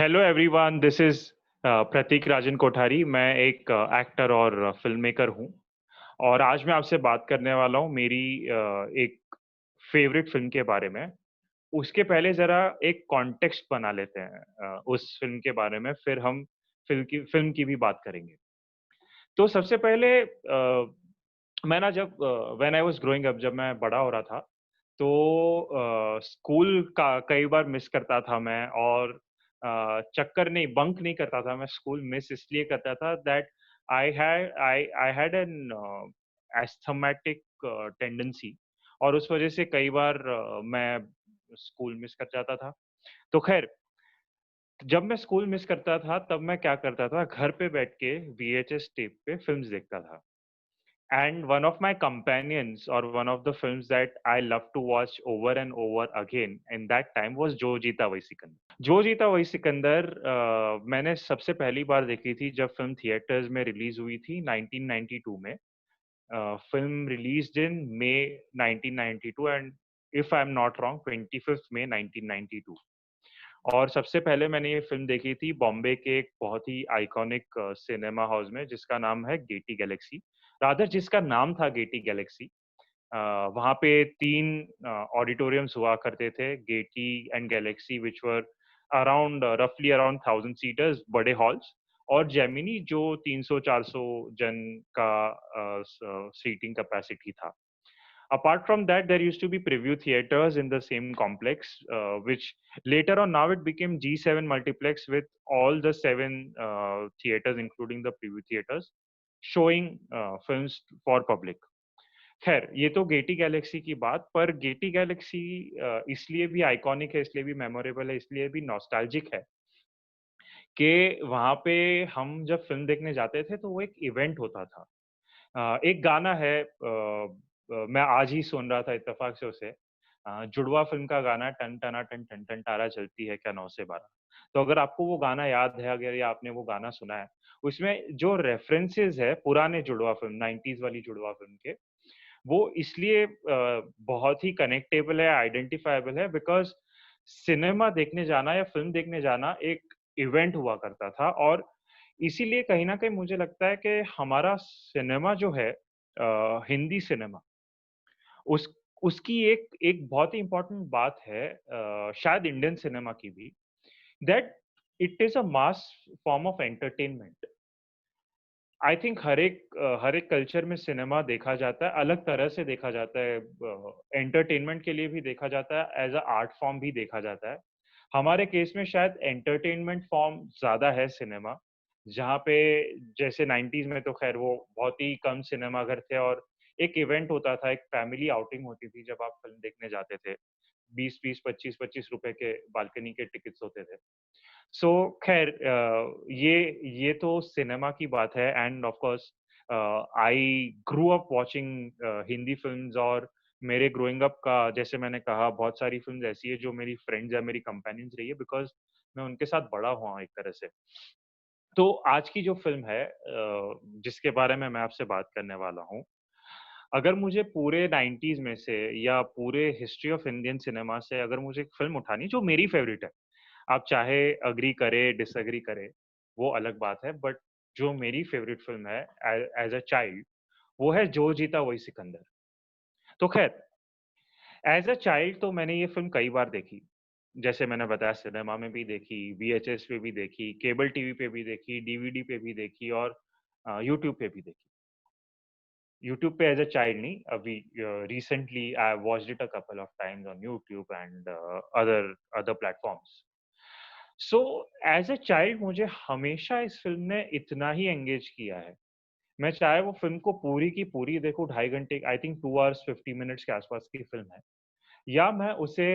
Hello everyone, this is प्रतीक राजन कोठारी। मैं एक actor और फ़िल्म मेकर हूँ और आज मैं आपसे बात करने वाला हूँ मेरी एक फ़ेवरेट फ़िल्म के बारे में। उसके पहले ज़रा एक कॉन्टेक्स्ट बना लेते हैं उस फ़िल्म के बारे में, फिर हम फ़िल्म की भी बात करेंगे। तो सबसे पहले मैं ना जब when I was growing up, जब मैं बड़ा हो रहा था, तो स्कूल का कई बार मिस करता था मैं और चक्कर नहीं, बंक नहीं करता था मैं, स्कूल मिस इसलिए करता था that I had an asthmatic tendency और उस वजह से कई बार मैं स्कूल मिस कर जाता था। तो ख़ैर, जब मैं स्कूल मिस करता था तब मैं क्या करता था, घर पे बैठ के वीएचएस टेप पे फ़िल्म्स देखता था। And one of my companions or one of the films that I love to watch over and over again in that time was जो जीता वही सिकंदर। जो जीता वही सिकंदर मैंने सबसे पहली बार देखी थी जब फ़िल्म थिएटर्स में रिलीज़ हुई थी 1992 में। Film released in May 1992 and if I am not wrong 25th May 1992। और सबसे पहले मैंने ये फ़िल्म देखी थी बॉम्बे के एक बहुत ही आइकॉनिक सिनेमा हाउस में जिसका नाम है गेटी गैलेक्सी। रादर जिसका नाम था गेटी गैलेक्सी। अ, वहाँ पे 3 ऑडिटोरियम्स हुआ करते थे, Getty and Galaxy which were around रफली अराउंड 1000 सीटर्स बड़े हॉल्स और जेमिनी जो 300-400 जन का सीटिंग कैपेसिटी था। Apart from that, there used to be preview theaters in the same complex, which later on now it became G7 Multiplex with all the 7 theaters, including the preview theaters, showing films for public. खैर, ये तो Getty Galaxy की बात, पर Getty Galaxy इसलिए भी iconic है, इसलिए भी मेमोरेबल है, इसलिए भी नॉस्टैल्जिक है कि वहाँ पे हम जब फ़िल्म देखने जाते थे, तो वो एक इवेंट होता था। एक गाना है मैं आज ही सुन रहा था इत्तेफ़ाक से उसे। जुड़वा फ़िल्म का गाना टन टना टन टन टन तारा चलती है क्या 9 से 12। तो अगर आपको वो गाना याद है अगर या आपने वो गाना सुना है, उसमें जो रेफ़रेंसेस है पुराने जुड़वा फ़िल्म 90s वाली जुड़वा फ़िल्म के, वो इसलिए बहुत ही कनेक्टेबल है, आइडेंटिफ़ाएबल है बिकॉज़ सिनेमा देखने जाना या फ़िल्म देखने जाना एक इवेंट हुआ करता था और इसीलिए कहीं न कहीं मुझे लगता है कि हमारा सिनेमा जो है हिंदी सिनेमा, उस उसकी एक एक बहुत ही इम्पोर्टेंट बात है शायद इंडियन सिनेमा की भी, that it is a mass form of entertainment. I think हर एक कल्चर में सिनेमा देखा जाता है, अलग तरह से देखा जाता है। एंटरटेनमेंट के लिए भी देखा जाता है, एज़ अ आर्ट फॉर्म भी देखा जाता है। हमारे केस में शायद एंटरटेनमेंट फॉर्म ज़्यादा है सिनेमा, जहाँ पे जैसे 90s में तो ख़ैर वो बहुत ही कम सिनेमाघर थे और एक इवेंट होता था, एक फैमिली आउटिंग होती थी जब आप फ़िल्म देखने जाते थे। 20-20, 25-25 रुपए के बालकनी के टिकट्स होते थे। सो खैर ये तो सिनेमा की बात है end of course I grew up watching Hindi films और मेरे ग्रोइंग अप का जैसे मैंने कहा बहुत सारी फ़िल्म्स ऐसी है जो मेरी फ्रेंड्स या मेरी कंपेनियंस रही है बिकॉज़ मैं उनके साथ बड़ा हुआ हूँ एक तरह से। तो आज की जो फ़िल्म है जिसके बारे में मैं आपसे बात करने वाला हूँ, अगर मुझे पूरे 90s में से या पूरे हिस्ट्री ऑफ इंडियन सिनेमा से अगर मुझे एक फ़िल्म उठानी जो मेरी फ़ेवरेट है, आप चाहे एग्री करें, डिसएग्री करें, वो अलग बात है, बट जो मेरी फ़ेवरेट फ़िल्म है एज़ अ चाइल्ड, वो है जो जीता वही सिकंदर। तो ख़ैर, एज़ अ चाइल्ड तो मैंने ये फ़िल्म कई बार देखी। जैसे मैंने बताया सिनेमा में भी देखी, वीएचएस पे भी देखी, केबल टीवी पे भी देखी, डीवीडी पे भी देखी और यूट्यूब पे भी देखी। यूट्यूब पे एज़ अ चाइल्ड नहीं, अभी recently I watched it a couple of times on YouTube and other other platforms. So as a child मुझे हमेशा इस फ़िल्म ने इतना ही एंगेज किया है। मैं चाहे वो फ़िल्म को पूरी की पूरी देखूँ 2.5 घंटे आई थिंक 2 आवर्स 50 मिनट्स के आस-पास की फ़िल्म है या मैं उसे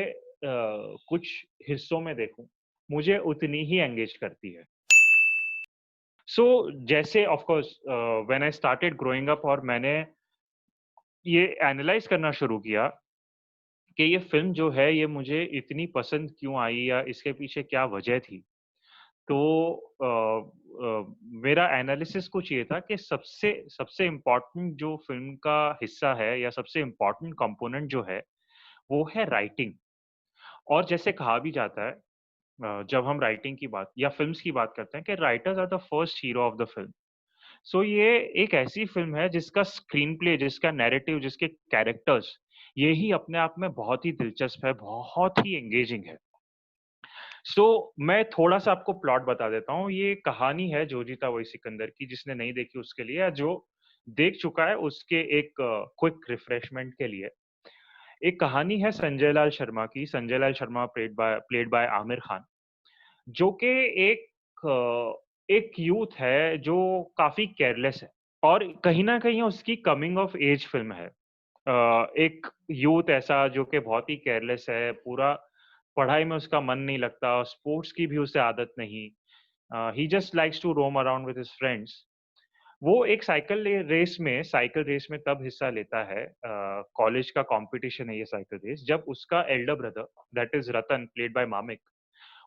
कुछ हिस्सों में देखूँ, मुझे उतनी ही एंगेज करती है। सो जैसे of course when I started growing up और मैंने ये एनालाइज़ करना शुरू किया कि ये फ़िल्म जो है ये मुझे इतनी पसंद क्यों आई या इसके पीछे क्या वजह थी? तो मेरा एनालिसिस कुछ ये था कि सबसे सबसे इम्पोर्टेंट जो फ़िल्म का हिस्सा है या सबसे इम्पोर्टेंट कंपोनेंट जो है, वो है राइटिंग और जैसे कहा भी जाता है जब हम राइटिंग की बात या फ़िल्म्स की बात करते हैं कि writers are the first hero of the film. So ये एक ऐसी फ़िल्म है जिसका स्क्रीन प्ले, जिसका नैरेटिव, जिसके कैरेक्टर्स, ये ही अपने आप में बहुत ही दिलचस्प है, बहुत ही एंगेजिंग है। सो मैं थोड़ा-सा आपको प्लॉट बता देता हूँ। ये कहानी है जो जीता वही सिकंदर की, जिसने नहीं देखी उसके लिए, या जो देख चुका है उसके एक क्विक रिफ्रेशमेंट के लिए। एक कहानी है संजय लाल शर्मा की। संजय लाल शर्मा प्लेड बाय आमिर खान, जो कि एक एक यूथ है जो काफ़ी केयरलेस है, और कहीं न कहीं उसकी कमिंग ऑफ एज फ़िल्म है। एक यूथ ऐसा जो कि बहुत ही केयरलेस है, पूरा पढ़ाई में उसका मन नहीं लगता, स्पोर्ट्स की भी उसे आदत नहीं। He just likes to roam around with his friends. वो एक साइकिल रेस में तब हिस्सा लेता है, कॉलेज का कॉम्पिटिशन है ये साइकिल रेस, जब उसका Elder brother, that is Ratan played by Mamik,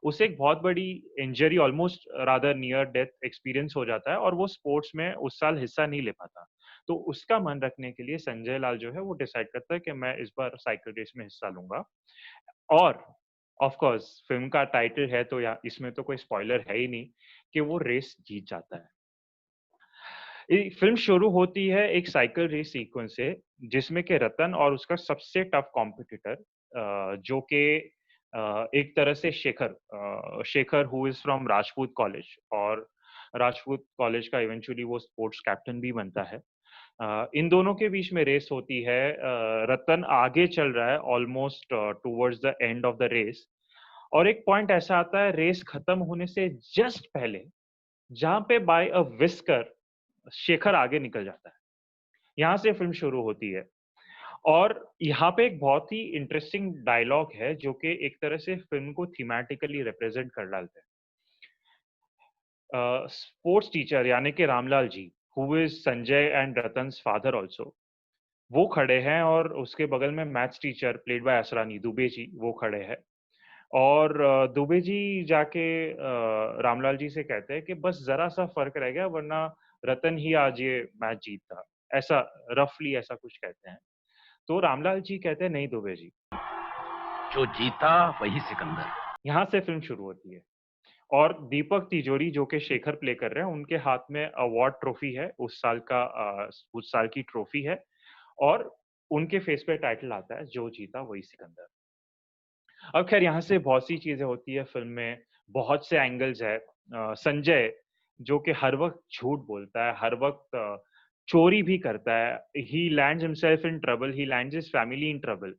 उसे एक बहुत बड़ी injury, almost rather near death experience हो जाता है, और वो स्पोर्ट्स में उस साल हिस्सा नहीं ले पाता। तो उसका मन रखने के लिए संजय लाल जो है वो डिसाइड करता है कि मैं इस बार साइकिल रेस में हिस्सा लूँगा, और ऑफ कोर्स फ़िल्म का टाइटल है तो या इसमें तो कोई स्पॉइलर है ही नहीं कि वो रेस जीत जाता है। ये फ़िल्म शुरू होती है एक साइकिल रेस सीक्वेंस से, जिसमें कि रतन और उसका सबसे टफ कॉम्पिटिटर, जो कि एक तरह से Shekhar who is from Rajput college, और राजपूत कॉलेज का इवेंचुअली वो स्पोर्ट्स कैप्टन भी बनता है। इन दोनों के बीच में रेस होती है। रतन आगे चल रहा है almost towards the end of the race, और एक पॉइंट ऐसा आता है रेस खत्म होने से जस्ट पहले, जहाँ पे बाय अ व्हिस्कर शेखर आगे निकल जाता है। यहाँ से फ़िल्म शुरू होती है, और यहाँ पे एक बहुत ही इंटरेस्टिंग डायलॉग है जो कि एक तरह से फ़िल्म को थीमेटिकली रिप्रेज़ेंट कर डालता है। स्पोर्ट्स टीचर यानी कि Ramlal ji, who is Sanjay and Ratan's father also, वो खड़े हैं, और उसके बगल में maths teacher played by Asrani Dubey ji, वो खड़े हैं। और दुबे जी जाके रामलाल जी से कहते हैं कि बस ज़रा-सा फ़र्क रह गया, वरना रतन ही आज ये मैच जीतता। ऐसा रफ़ली ऐसा कुछ कहते हैं। तो रामलाल जी कहते हैं, नहीं दुबे जी। जो जीता वही सिकंदर। यहाँ से फ़िल्म शुरू होती है, और दीपक तिजोरी जो कि शेखर प्ले कर रहे हैं, उनके हाथ में अवार्ड ट्रॉफ़ी है, उस साल की ट्रॉफ़ी है, और उनके फेस पे टाइटल आता है, जो जीता वही सिकंदर। अब ख़ैर यहाँ से बहुत सी चीज़ें होती है फ़िल्म में, बहुत से एंगल्स हैं। संजय जो कि हर वक़्त झूठ बोलता है, हर वक़्त चोरी भी करता है। ही lands himself in trouble, he lands his family in trouble,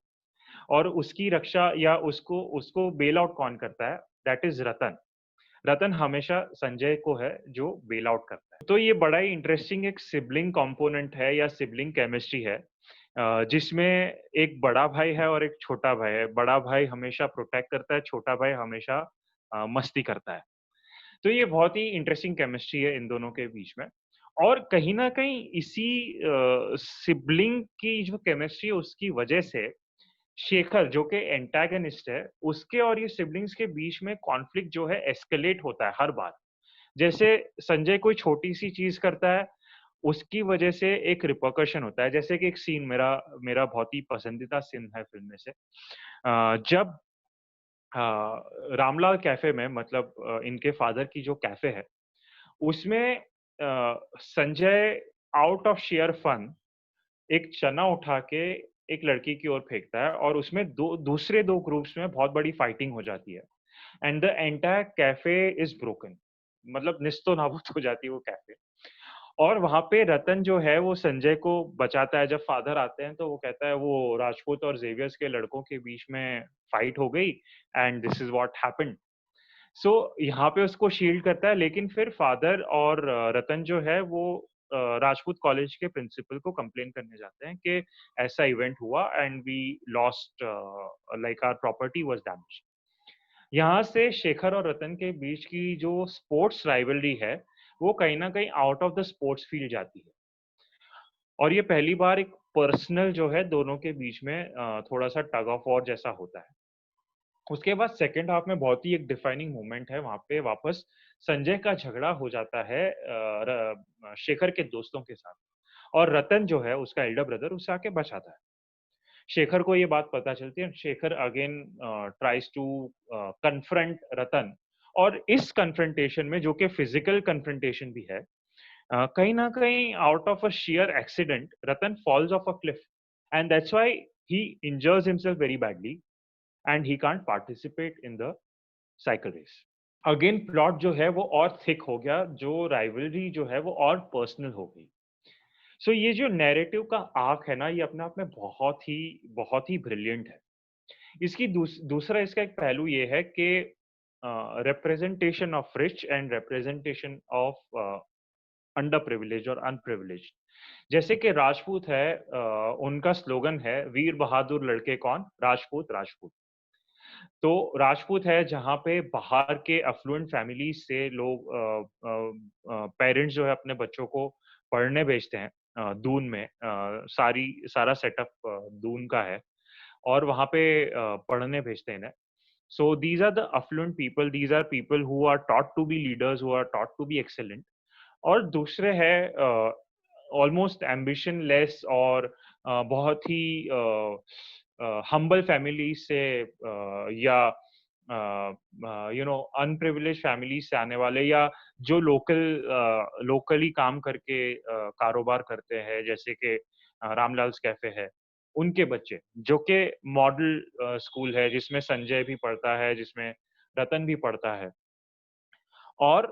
और उसकी रक्षा या उसको उसको बेल आउट कौन करता है? दैट इज़ रतन। रतन हमेशा संजय को है जो बेल आउट करता है। तो ये बड़ा ही इंटरेस्टिंग एक सिबलिंग कंपोनेंट है या सिबलिंग केमिस्ट्री है, जिसमें एक बड़ा भाई है और एक छोटा भाई है। बड़ा भाई हमेशा प्रोटेक्ट करता है, छोटा भाई हमेशा मस्ती करता है। तो ये बहुत ही इंटरेस्टिंग केमिस्ट्री है इन दोनों के बीच में, और कहीं न कहीं इसी सिबलिंग की जो केमिस्ट्री है उसकी वजह से शेखर जो कि एंटागनिस्ट है, उसके और ये सिबलिंग्स के बीच में कॉन्फ्लिक्ट जो है एस्केलेट होता है हर बार। जैसे संजय कोई छोटी-सी चीज़ करता है, उसकी वजह से एक रिपरकशन होता है। जैसे कि एक सीन मेरा मेरा बहुत ही पसंदीदा सीन है फ़िल्म में से। जब रामलाल कैफ़े में, मतलब इनके फ़ादर की जो कैफ़े है, उसमें Sanjay out of sheer fun एक चना उठा के एक लड़की की ओर फेंकता है, और उसमें 2 दूसरे 2 ग्रुप्स में बहुत बड़ी फाइटिंग हो जाती है, and the entire cafe is broken, मतलब निस्तो-नाबूद हो जाती है वो कैफ़े। और वहाँ पे रतन जो है वो संजय को बचाता है। जब फादर आते हैं तो वो कहता है वो राजपूत और ज़ेवियर्स के लड़कों के बीच में फाइट हो गई, and this is what happened. So यहाँ पे उसको शील्ड करता है, लेकिन फिर फादर और रतन जो है वो राजपूत कॉलेज के प्रिंसिपल को कंप्लेन करने जाते हैं कि ऐसा इवेंट हुआ, and we lost, like our property was damaged. यहाँ से शेखर और रतन के बीच की जो स्पोर्ट्स राइवलरी है, वो कहीं न कहीं out of the sports field जाती है, और ये पहली बार एक पर्सनल जो है दोनों के बीच में थोड़ा-सा टग ऑफ वॉर जैसा होता है। उसके बाद सेकंड हाफ में बहुत ही एक डिफाइनिंग मोमेंट है, वहाँ पे वापस संजय का झगड़ा हो जाता है शेखर के दोस्तों के साथ, और रतन जो है उसका एल्डर ब्रदर उसे आके बचाता है। शेखर को ये बात पता चलती है, Shekhar again tries to confront Ratan, और इस कन्फ्रंटेशन में, जो कि फिज़िकल कन्फ्रंटेशन भी है, कहीं न कहीं out of a sheer accident Ratan falls off a cliff, and that's why he injures himself very badly and he can't participate in the cycle race. Again plot जो है वो और थिक हो गया, जो राइवलरी जो है वो और पर्सनल हो गई। सो ये जो नैरेटिव का आर्क है ना, ये अपने आप में बहुत ही ब्रिलियंट है। इसकी दूसरा इसका एक पहलू ये है कि representation of rich and representation of under privilege और अनप्रिविलेज्ड। जैसे कि राजपूत है, उनका स्लोगन है, वीर बहादुर लड़के कौन, राजपूत राजपूत। तो राजपूत है जहाँ पे बाहर के अफ्लुएंट फैमिलीज से लोग पेरेंट्स जो है अपने बच्चों को पढ़ने भेजते हैं, दून में, सारा सेटअप दून का है, और वहाँ पे पढ़ने भेजते हैं इन्हें। So these are the affluent people, these are people who are taught to be leaders, who are taught to be excellent. और दूसरे है ऑलमोस्ट एम्बिशन लेस और बहुत ही हम्बल फैमिली से, या यू नो अनप्रिविलेज फैमिली से आने वाले, या जो लोकली काम करके कारोबार करते हैं, जैसे कि रामलाल कैफे है, उनके बच्चे, जो कि मॉडल स्कूल है जिसमें संजय भी पढ़ता है, जिसमें रतन भी पढ़ता है। Or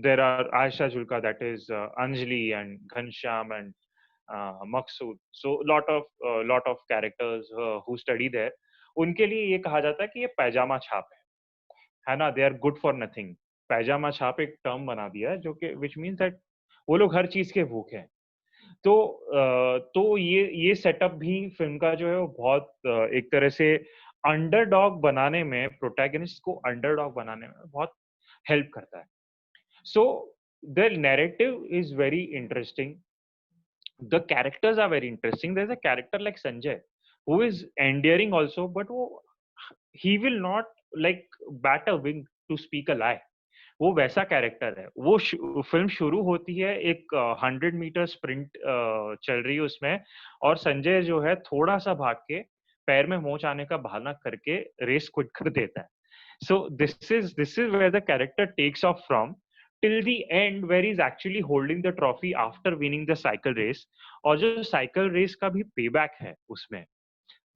there are Aisha Julka, that is Anjali and Ghanshyam and Maqsood. So lot of characters who study there. उनके लिए ये कहा जाता है कि ये पैजामा छाप है ना? They are good for nothing. पैजामा छाप एक टर्म बना दिया है, जो कि व्हिच मीन्स दैट वो लोग हर चीज़ के भूखे हैं। तो ये सेटअप भी फ़िल्म का जो है वो बहुत एक तरह से अंडरडॉग बनाने में, प्रोटैगनिस्ट को अंडरडॉग बनाने में बहुत हेल्प करता है। So the narrative is very interesting. The characters are very interesting. There's a character like Sanjay who is endearing also, but he will not like bat a wing to speak a lie. वो वैसा character है। वो film शुरू होती है, एक 100 metre sprint चल रही है उसमें, और संजय जो है थोड़ा-सा भाग के पैर में मोच आने का बहाना करके रेस क्विट कर देता है। So this is where the character takes off from till the end, where he's actually holding the trophy after winning the cycle race। और जो साइकिल रेस का भी पेबैक है उसमें,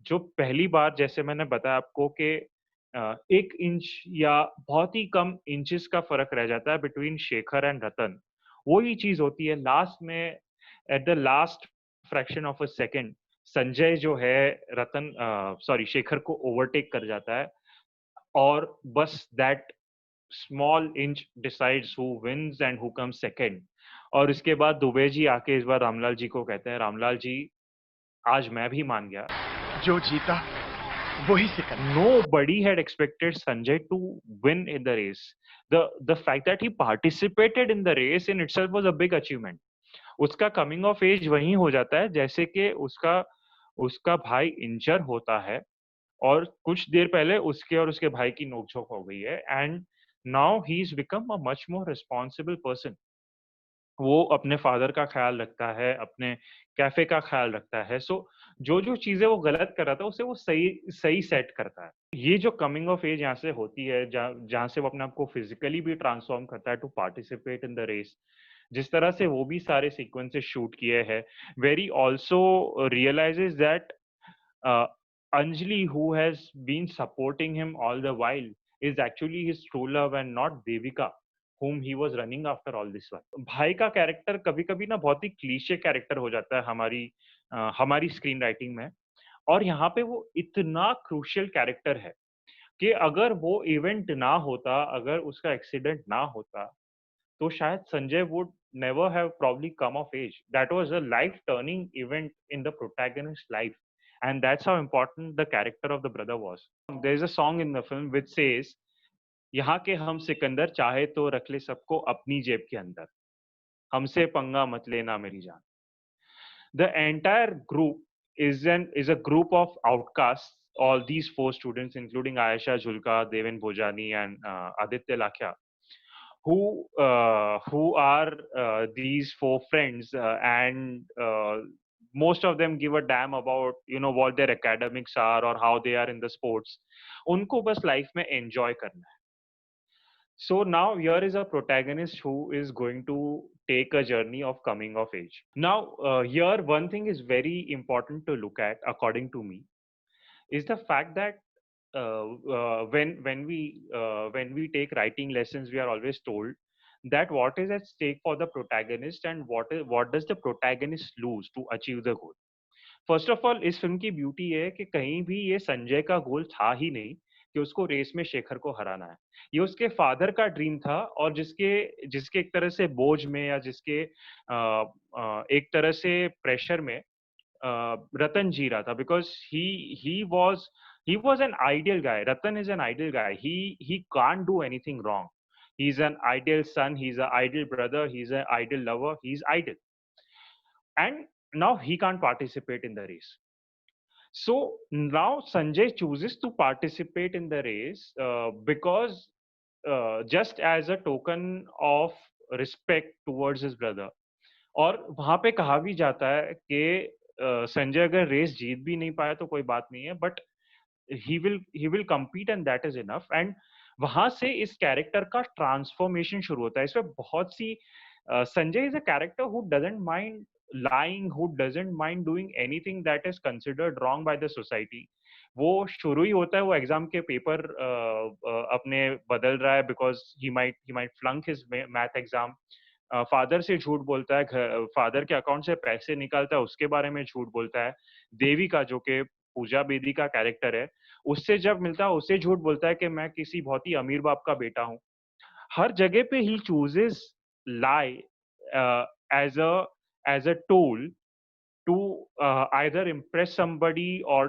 जो पहली बार जैसे मैंने बताया आपको कि 1 इंच या बहुत ही कम इंचेस का फ़र्क रह जाता है बिटवीन शेखर एंड रतन। वही चीज़ होती है लास्ट में, at the last fraction of a second, Sanjay जो है शेखर को ओवरटेक कर जाता है, और बस that small inch decides who wins and who comes second. और इसके बाद दुबे जी आके इस बार रामलाल जी को कहते हैं, रामलाल जी, आज मैं भी मान गया। जो Jeeta Wahi Sikandar. Nobody had expected Sanjay to win in the race. The fact that he participated in the race in itself was a big achievement. उसका कमिंग ऑफ एज वहीं हो जाता है जैसे कि उसका उसका भाई इंजर होता है, और कुछ देर पहले उसके और उसके भाई की नोक-झोंक हो गई है, and now he is become a much more responsible person. वो अपने फादर का ख़्याल रखता है, अपने कैफ़े का ख़्याल रखता है। सो जो-जो चीज़ें वो गलत कर रहा था, उसे वो सही सही सेट करता है। ये जो कमिंग ऑफ एज यहाँ से होती है, जहाँ जहाँ से वो अपने आप को फिज़िकली भी ट्रांसफ़ॉर्म करता है to participate in the race. जिस तरह से वो भी सारे सीक्वेंसेस शूट किए हैं, where he also realises that uh, Anjali, who has been supporting him all the while, is actually his true love and not Devika, whom he was running after all this while. भाई का character कभी-कभी ना बहुत ही cliché character हो जाता है हमारी screen writing में, और यहाँ पे वो इतना क्रूशियल कैरेक्टर है कि अगर वो इवेंट ना होता, अगर उसका एक्सीडेंट ना होता, तो शायद Sanjay would never have probably come of age. That was a life-turning event in the protagonist's life, and that's how important the character of the brother was. There's a song in the film which says, यहाँ के हम सिकंदर चाहे तो रख ले सबको अपनी जेब के अंदर, हमसे पंगा मत लेना मेरी जान। The entire group is a group of outcasts. All these 4 students, including Ayesha Julka, Devin Bhojani, and Aditya Lakhia, who are these 4 friends, and most of them give a damn about what their academics are or how they are in the sports. उनको बस life में enjoy करना है. So now here is a protagonist who is going to take a journey of coming of age. Now here one thing is very important to look at, according to me, is the fact that when we take writing lessons, we are always told that what is at stake for the protagonist and what does the protagonist lose to achieve the goal. First of all इस film की beauty है कि कहीं भी ये संजय का गोल था ही नहीं कि उसको रेस में शेखर को हराना है। ये उसके फादर का ड्रीम था और जिसके जिसके एक तरह से बोझ में या जिसके एक तरह से प्रेशर में रतन जी रहा था because he was an ideal guy. Ratan is an ideal guy. He can't do anything wrong. He is an ideal son, he is a ideal brother, he is a ideal lover, he is ideal. And now he can't participate in the race. So now Sanjay chooses to participate in the race because just as a token of respect towards his brother. और वहां पे कहा भी जाता है कि संजय अगर race जीत भी नहीं पाया तो कोई बात नहीं है but he will compete and that is enough. And वहां से इस कैरेक्टर का ट्रांसफॉर्मेशन शुरू होता है। इसमें बहुत सी Sanjay is a character who doesn't mind lying, who doesn't mind doing anything that is considered wrong by the society. वो शुरू ही होता है वो एग्जाम के पेपर अपने बदल रहा है because he might flunk his math exam. Father से झूठ बोलता है, फादर के अकाउंट से पैसे निकालता है, उसके बारे में झूठ बोलता है। देविका जो कि पूजा बेदी का कैरेक्टर है, उससे जब मिलता है उससे झूठ बोलता है कि मैं किसी बहुत ही अमीर बाप का बेटा हूँ। हर जगह पे ही chooses lie as a tool to either impress somebody or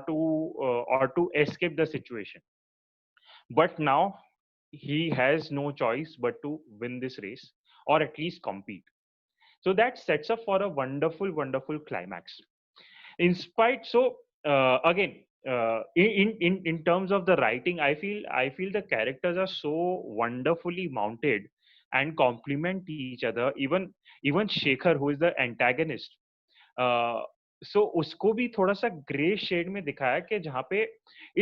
to escape the situation. But now he has no choice but to win this race or at least compete. So that sets up for a wonderful, wonderful climax. In spite, so again, in terms of the writing, I feel the characters are so wonderfully mounted and complement each other. Even Shekhar, who is the antagonist, सो उसको भी थोड़ा सा grey shade में दिखाया कि जहाँ पे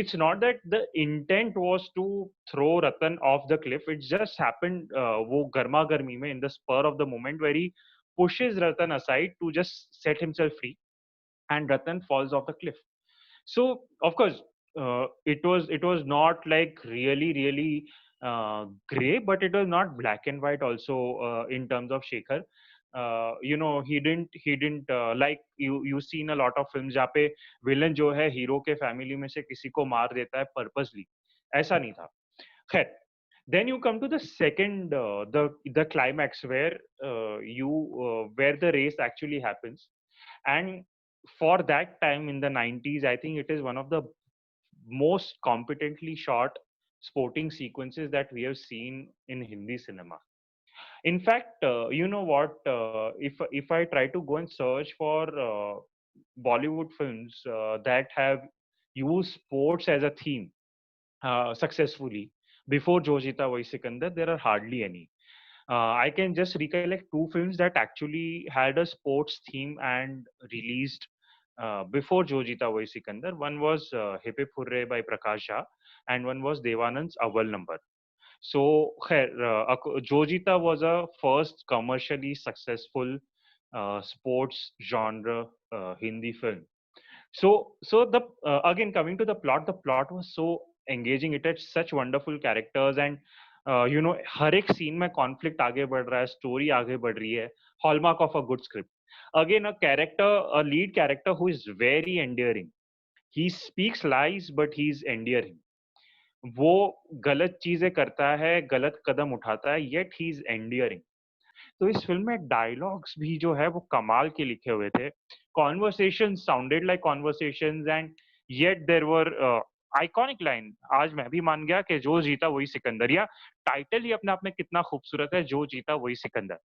it's not that the intent was to throw Ratan off the cliff, it just happened वो गर्मा गर्मी में in the spur of the moment where he pushes Ratan aside to just set himself free, and Ratan falls off the cliff. So of course it was not like really gray, but it was not black and white also in terms of Shekhar. He didn't like you seen a lot of films जहाँ पे villain जो है hero के family में से किसी को मार देता है पर्पसली, ऐसा नहीं था। खैर, then you come to the second the climax where the race actually happens. And for that time in the 90s, I think it is one of the most competently shot sporting sequences that we have seen in Hindi cinema. In fact, you know what? If I try to go and search for Bollywood films that have used sports as a theme successfully before Jo Jeeta Wahi Sikandar, there are hardly any. I can just recollect two films that actually had a sports theme and released before Jo Jeeta Wahi Sikandar. One was Hip Hip Hurray by Prakash Jha, and one was Devanand's Awal Number. So, Jo Jeeta was a first commercially successful sports genre Hindi film. So the again coming to the plot was so engaging. It had such wonderful characters, and हर एक scene में conflict आगे बढ़ रहा है, story आगे बढ़ रही है, hallmark of a good script. Again a lead character who is very endearing. He speaks lies but he is endearing. वो गलत चीजें करता है, गलत कदम उठाता है, yet he is endearing. तो इस फिल्म में डायलॉग्स भी जो है वो कमाल के लिखे हुए थे. Conversation sounded like conversations and yet there were iconic line. आज मैं भी मान गया कि जो जीता वही सिकंदर, या टाइटल ही अपने आप में कितना खूबसूरत है, जो Jeeta Wahi Sikandar.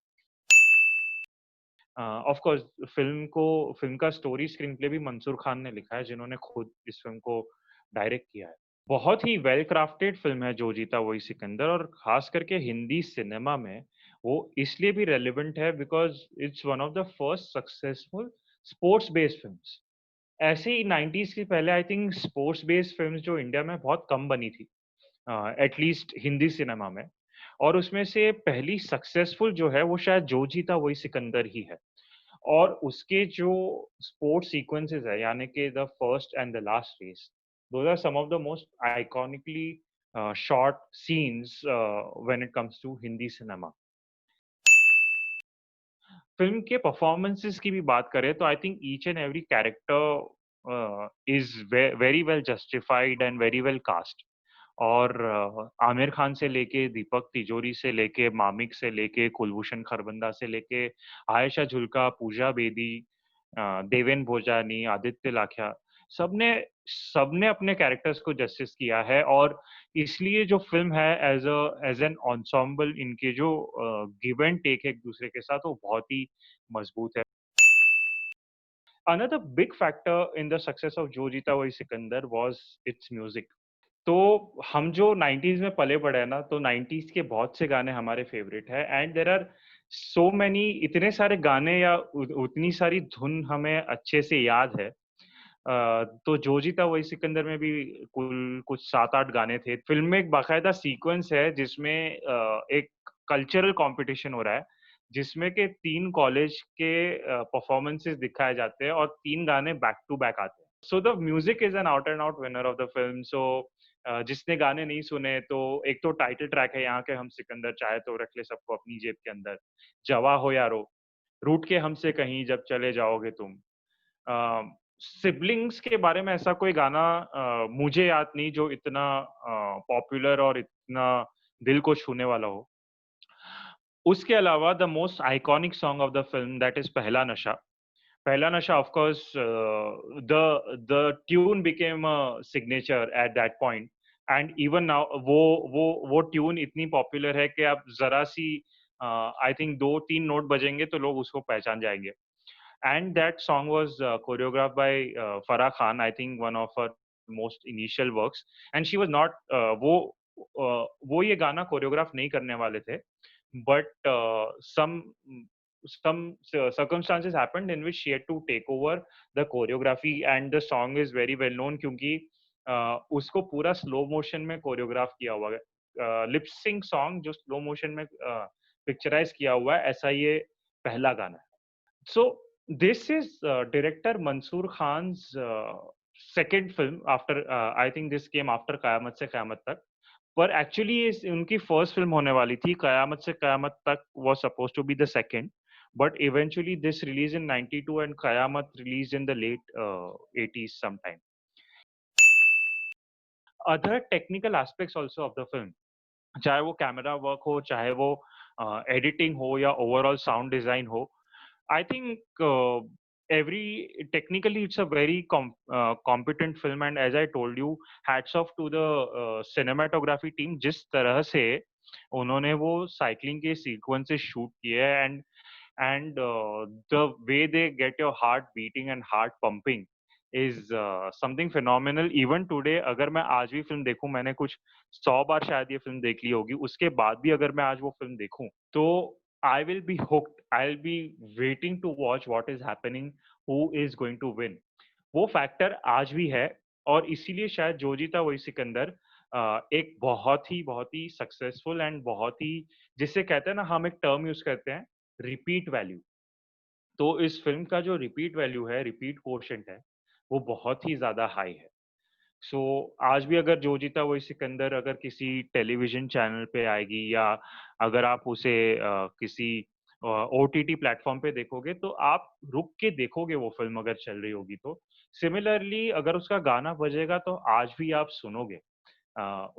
Of course film का स्टोरी स्क्रीन प्ले भी मंसूर खान ने लिखा है, जिन्होंने खुद इस फिल्म को डायरेक्ट किया है. बहुत ही वेल क्राफ्टेड फिल्म है जो जीता वही सिकंदर, और खास करके हिंदी सिनेमा में वो इसलिए भी रेलेवेंट है because it's one of the first successful sports based films. ऐसे ही 90s के पहले I think sports based films जो इंडिया में बहुत कम बनी थी। एटलीस्ट हिंदी सिनेमा में। और उसमें से पहली सक्सेसफुल जो है वो शायद जो जीता वही सिकंदर ही है। और उसके जो स्पोर्ट्स सीक्वेंसेस है यानी कि the first and the last race, those are some of the most iconically shot scenes when it comes to Hindi cinema. Film के परफॉर्मेंसेस की भी बात करें तो I think each and every character is very well justified and very well cast. और आमिर खान से लेके दीपक तिजोरी से लेके मामिक से लेके कुलभूषण खरबंदा से लेके आयशा जुल्का, पूजा बेदी, देवेन भोजानी, आदित्य लाखिया, सबने सबने अपने कैरेक्टर्स को जस्टिस किया है। और इसलिए जो फ़िल्म है एज़ एन एन्सेम्बल इनके जो गिव एंड टेक है एक-दूसरे के साथ वो बहुत ही मज़बूत है। Another big factor in the success of जो Jeeta Wahi Sikandar was its music। तो हम जो 90s में पले बड़े हैं ना, तो 90s के बहुत से गाने हमारे फ़ेवरेट हैं and there are so many, इतने सारे गाने या उतनी सारी धुन हमें अच्छे से याद है। तो जो जीता वही सिकंदर में भी कुल कुछ 7-8 गाने थे। फ़िल्म में एक बाकायदा सीक्वेंस है जिसमें एक कल्चरल कॉम्पिटिशन हो रहा है, जिसमें के 3 कॉलेज के परफ़ॉर्मेंसेस दिखाए जाते हैं और 3 गाने बैक टू बैक आते हैं। So the music is an out and out winner of the film. So जिसने गाने नहीं सुने तो एक तो टाइटल ट्रैक है यहाँ के हम सिकंदर, चाहे तो रख ले सबको अपनी जेब के अंदर, जवा हो यारो, रूठ के हमसे कहीं जब चले जाओगे तुम। सिबलिंग्स के बारे में ऐसा कोई गाना मुझे याद नहीं जो इतना पॉपुलर और इतना दिल को छूने वाला हो। उसके अलावा the most iconic song of the film that is पहला नशा। पहला नशा of course the tune became a signature at that point and even now वो ट्यून इतनी पॉपुलर है कि आप ज़रा-सी आई थिंक 2-3 नोट बजेंगे तो लोग उसको पहचान जाएँगे। And that song was choreographed by Farah Khan, I think one of her most initial works. And she was not वो ये गाना कोरियोग्राफ नहीं करने वाले थे, but some circumstances happened in which she had to take over the choreography and the song is very well known क्योंकि उसको पूरा स्लो मोशन में कोरियोग्राफ किया हुआ है। लिप सिंक सॉन्ग जो स्लो मोशन में पिक्चराइज़ किया हुआ है, ऐसा ये पहला गाना है। So this is director Mansoor Khan's second film after I think this came after कयामत से कयामत तक। पर एक्चुअली ये उनकी फर्स्ट फिल्म होने वाली थी। कयामत से कयामत तक was supposed to be the second, but eventually this released in 92 and Kayamat released in the late 80s sometime. Other technical aspects also of the film, चाहे वो कैमरा वर्क हो, चाहे वो एडिटिंग हो या ओवरऑल साउंड डिज़ाइन हो, I think every technically it's a very competent film and as I told you, hats off to the cinematography team जिस तरह से उन्होंने वो साइक्लिंग के सीक्वेंसेस शूट किए हैं and the way they get your heart beating and heart pumping is something phenomenal. Even today अगर मैं आज भी फ़िल्म देखूँ, मैंने कुछ 100 बार शायद ये फ़िल्म देख ली होगी, उसके बाद भी अगर मैं आज वो फ़िल्म देखूँ, तो I will be hooked. I'll be waiting to watch what is happening, who is going to win. वो फैक्टर आज भी है और इसीलिए शायद जो जीता वही सिकंदर एक बहुत ही सक्सेसफुल एंड बहुत ही जिसे कहते हैं ना हम एक टर्म यूज़ करते हैं रिपीट वैल्यू। तो इस फ़िल्म का जो रिपीट वैल्यू है, रिपीट कोएफ़िशिएंट है, वो बहुत ही ज़्यादा हाई है। सो आज भी अगर जो जीता वही सिकंदर अगर किसी टेलीविज़न चैनल पे आएगी या अगर आप उसे किसी ओटीटी प्लेटफ़ॉर्म पे देखोगे, तो आप रुक के देखोगे वो फ़िल्म अगर चल रही होगी तो। सिमिलरली अगर उसका गाना बजेगा तो आज भी आप सुनोगे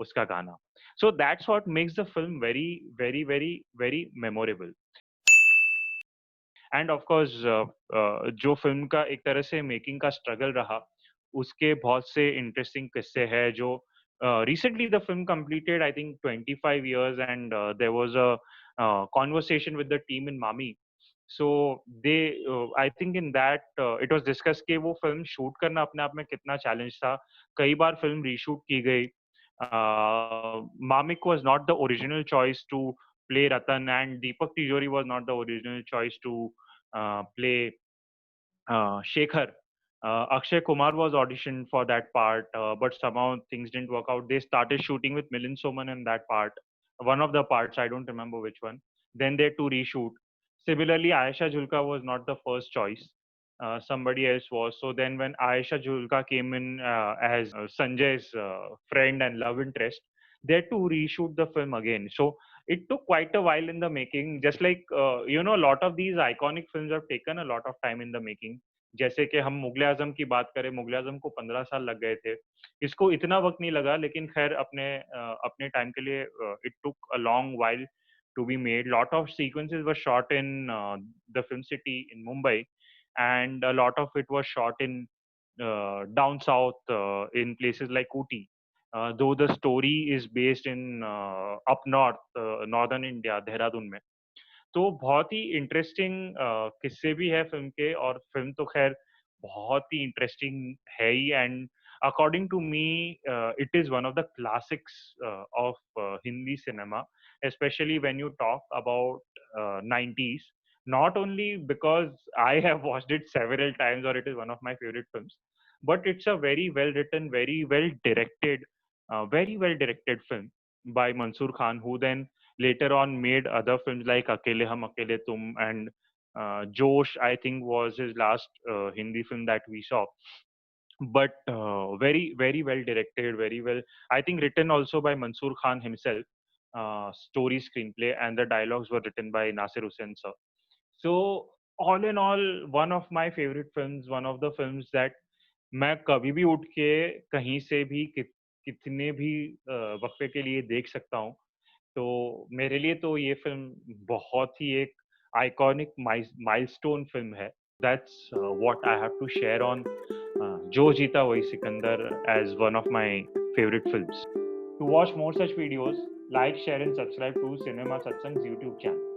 उसका गाना। So that's what makes the film very, very, very, very memorable. End of course जो फ़िल्म का एक तरह से मेकिंग का स्ट्रगल रहा, उसके बहुत से इंटरेस्टिंग किस्से हैं जो recently the film completed I think 25 years and there was a conversation with the team in MAMI. So they I think in that it was discussed कि वो फ़िल्म शूट करना अपने आप में कितना चैलेंज था। कई बार फ़िल्म रीशूट की गई। Mamik was not the original choice to play Ratan, and Deepak Tijori was not the original choice to play Shekhar. Akshay Kumar was auditioned for that part, but somehow things didn't work out. They started shooting with Milind Soman in that part, one of the parts. I don't remember which one. Then they had to reshoot. Similarly, Ayesha Julka was not the first choice. Somebody else was. So then, when Ayesha Julka came in as Sanjay's friend and love interest, they had to reshoot the film again. So it took quite a while in the making. Just like a lot of these iconic films have taken a lot of time in the making. जैसे कि हम मुगले आजम की बात करें, मुगले आजम को 15 साल लग गए थे। इसको इतना वक्त नहीं लगा, लेकिन खैर अपने टाइम के लिए it took a long while to be made. Lot of sequences were shot in the film city in Mumbai, and a lot of it was shot in down south, in places like Ooty, though the story is based in up north, northern India, Dehradun में। तो बहुत ही interesting किस्से भी है film के, और film तो ख़ैर बहुत ही इंटरेस्टिंग है ही। And according to me it is one of the classics of Hindi cinema, especially when you talk about 90s. Not only because I have watched it several times or it is one of my favorite films, but it's a very well written, very well directed film by Mansoor Khan, who then later on made other films like Akele Hum Akele Tum, and Josh, I think, was his last Hindi film that we saw. But very well directed, very well, I think, written also by Mansoor Khan himself. Story, screenplay, and the dialogues were written by Nasir Hussain sir. So all in all, one of my favorite films, one of the films that मैं कभी भी उठ के कहीं से भी कितने भी वक्फे के लिए देख सकता हूँ। तो मेरे लिए तो ये फ़िल्म बहुत ही एक आइकॉनिक माइलस्टोन फ़िल्म है। That's what I have to share on Jo Jeeta Wahi Sikandar as one of my favourite films. To watch more such videos, like, share and subscribe to cinema Satsangs YouTube channel.